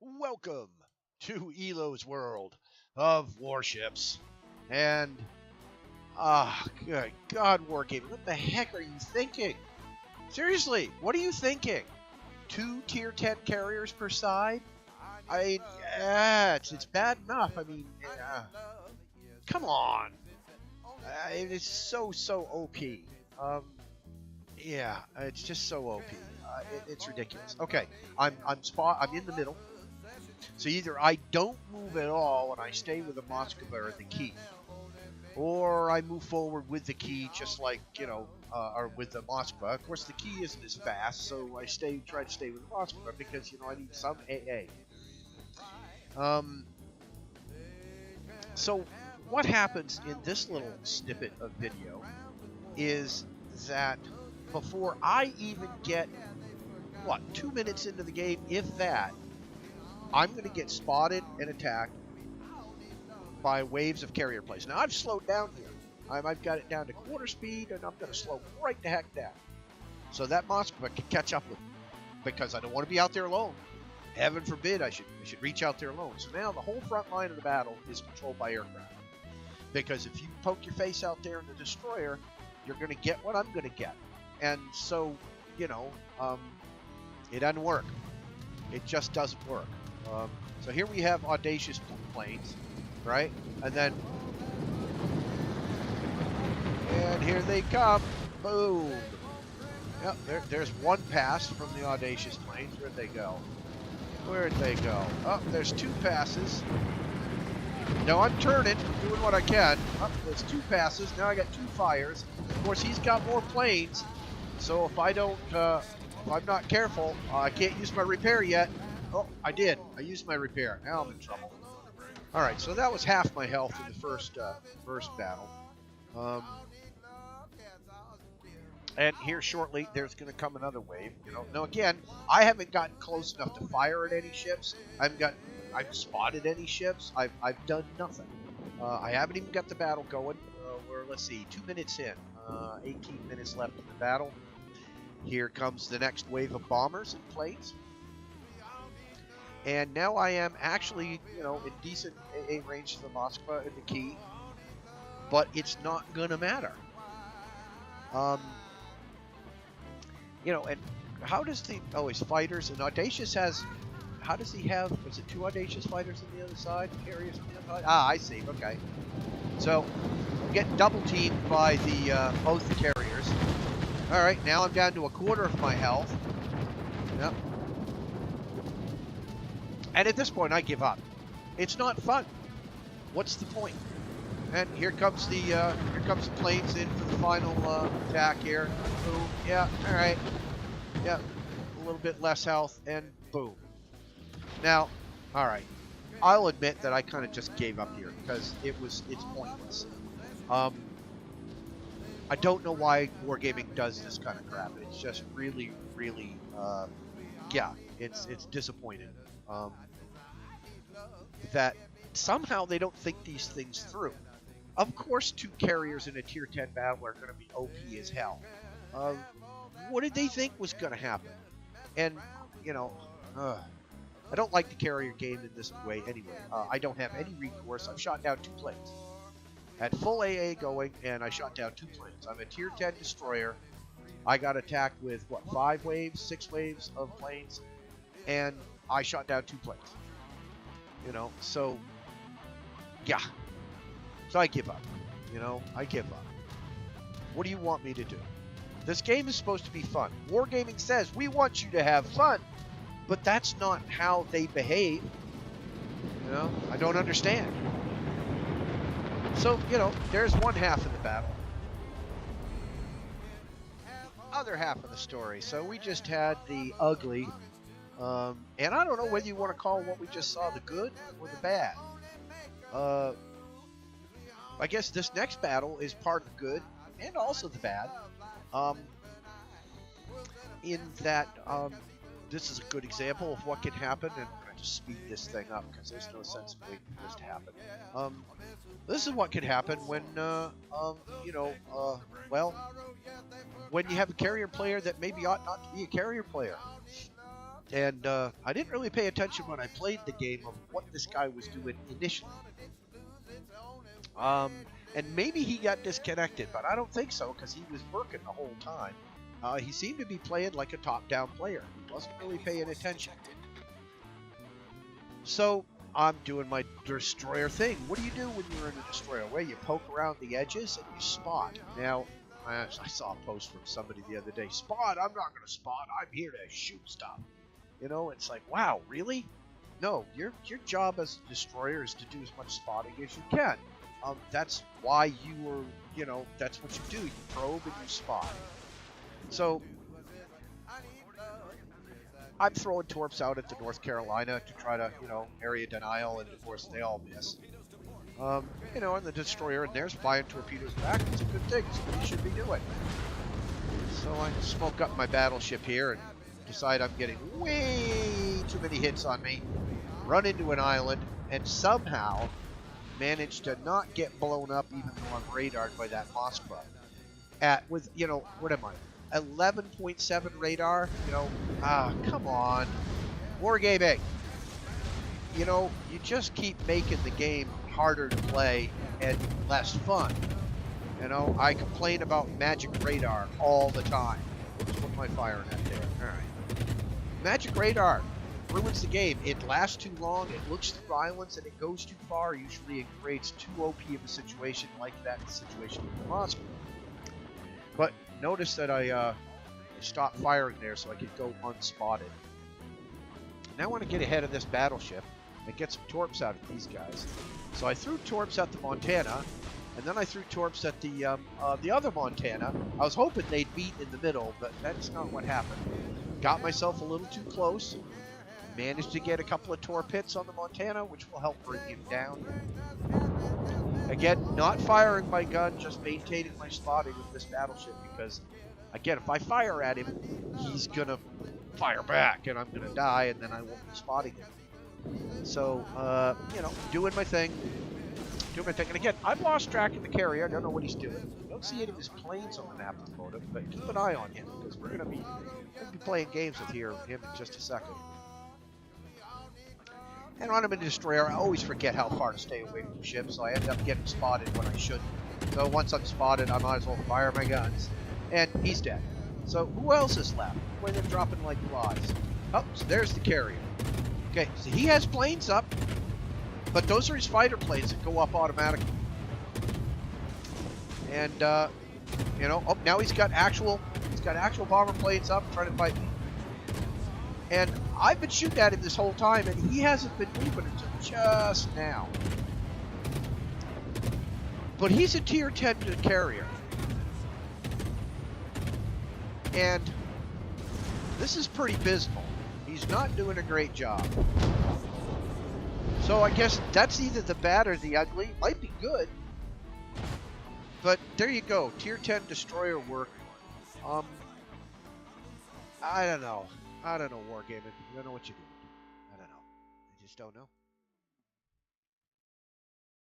Welcome to Elo's world of warships. And, good God, Wargaming, what the heck are you thinking? Seriously, what are you thinking? 2 tier 10 carriers per side? I mean, yeah, it's bad enough. I mean, come on. It's so OP. Yeah, it's just so OP. It's ridiculous. Okay, I'm in the middle. So either I don't move at all and I stay with the Moskva or the key, or I move forward with the key, just like or with the Moskva. Of course, the key isn't as fast, so I try to stay with the Moskva because I need some AA. So what happens in this little snippet of video is that before I even get 2 minutes into the game, if that, I'm going to get spotted and attacked by waves of carrier planes. Now, I've slowed down here. I've got it down to quarter speed, and I'm going to slow right the heck down. So that Moskva can catch up with me, because I don't want to be out there alone. Heaven forbid I should reach out there alone. So now the whole front line of the battle is controlled by aircraft. Because if you poke your face out there in the destroyer, you're going to get what I'm going to get. And so, it doesn't work. It just doesn't work. So here we have audacious planes, right? And here they come. Boom. Yep, there's one pass from the audacious planes. Where'd they go? Oh, there's 2 passes. Now I'm turning, doing what I can. Oh, there's 2 passes. Now I got 2 fires. Of course, he's got more planes. So if I'm not careful, I can't use my repair yet. Oh, I did. I used my repair. Now I'm in trouble. All right, so that was half my health in the first battle. And here shortly, there's going to come another wave. Now again, I haven't gotten close enough to fire at any ships. I've spotted any ships. I've done nothing. I haven't even got the battle going. Let's see, 2 minutes in. 18 minutes left in the battle. Here comes the next wave of bombers and planes. And now I am actually, in decent AA range to the Moskva and the key. But it's not going to matter. And how does his fighters, and Audacious how does he have, is it 2 Audacious fighters on the other side, carriers on the other side? Ah, I see, okay. So, I'm getting double teamed by both the carriers. Alright, now I'm down to a quarter of my health. Yep. And at this point, I give up. It's not fun. What's the point? And here comes the planes in for the final attack here. Boom. Yeah. All right. Yeah. A little bit less health, and boom. Now, all right. I'll admit that I kind of just gave up here because it's pointless. I don't know why Wargaming does this kind of crap. It's just really, it's disappointing. That somehow they don't think these things through. Of course, 2 carriers in a tier 10 battle are going to be OP as hell. What did they think was going to happen? And, I don't like the carrier game in this way anyway. I don't have any recourse. I've shot down 2 planes. Had full AA going, and I shot down 2 planes. I'm a tier 10 destroyer. I got attacked with, 5 waves, 6 waves of planes, and I shot down 2 planes. So, yeah. So I give up. I give up. What do you want me to do? This game is supposed to be fun. Wargaming says we want you to have fun, but that's not how they behave. I don't understand. So, there's one half of the battle. Other half of the story. So we just had the ugly, and I don't know whether you want to call what we just saw the good or the bad. I guess this next battle is part of the good and also the bad. In that this is a good example of what can happen, and I'm going to just speed this thing up because there's no sense of waiting for this to happen. This is what can happen when, when you have a carrier player that maybe ought not to be a carrier player. And I didn't really pay attention when I played the game of what this guy was doing initially. And maybe he got disconnected, but I don't think so because he was working the whole time. He seemed to be playing like a top-down player. He wasn't really paying attention. So I'm doing my destroyer thing. What do you do when you're in a destroyer? Well, you poke around the edges and you spot. Now, I saw a post from somebody the other day. Spot? I'm not going to spot. I'm here to shoot stuff. You know, it's like, wow, really? No, your job as a destroyer is to do as much spotting as you can. That's why you were, you know, that's what you do. You probe and you spot. So I'm throwing torps out at the North Carolina to try to, you know, area denial, and of course they all miss. You know, and the destroyer in there's firing torpedoes back. It's a good thing. It's what you should be doing. So I smoke up my battleship here and decide I'm getting way too many hits on me. Run into an island and somehow manage to not get blown up, even though I'm radared by that Moskva. With, you know, what am I? 11.7 radar? You know, come on. Wargaming. You know, you just keep making the game harder to play and less fun. You know, I complain about magic radar all the time. What am I firing at there? All right. Magic radar ruins the game. It lasts too long, it looks through islands, and it goes too far. Usually it creates too OP of a situation like that situation with the monster. But notice that I stopped firing there so I could go unspotted. Now I want to get ahead of this battleship and get some torps out of these guys. So I threw torps at the Montana, and then I threw torps at the other Montana. I was hoping they'd meet in the middle, but that's not what happened. Got myself a little too close. Managed to get a couple of torp hits on the Montana, which will help bring him down. Again, not firing my gun, just maintaining my spotting with this battleship, because, again, if I fire at him, he's going to fire back, and I'm going to die, and then I won't be spotting him. So, you know, doing my thing. And again, I've lost track of the carrier. I don't know what he's doing. I don't see any of his planes on the map at the moment, but keep an eye on him, because we're going to be playing games with him in just a second. And when I'm in a destroyer, I always forget how far to stay away from ships, so I end up getting spotted when I shouldn't. So once I'm spotted, I might as well fire my guns. And he's dead. So who else is left? Boy, they're dropping like flies. Oh, so there's the carrier. Okay, so he has planes up, but those are his fighter planes that go up automatically. And, you know, oh, now he's got actual bomber planes up trying to fight me. And I've been shooting at him this whole time, and he hasn't been moving until just now. But he's a tier 10 carrier. And this is pretty abysmal. He's not doing a great job. So I guess that's either the bad or the ugly. Might be good. But there you go. Tier 10 destroyer work. I don't know. I don't know, Wargaming. I don't know what you do. I don't know. I just don't know.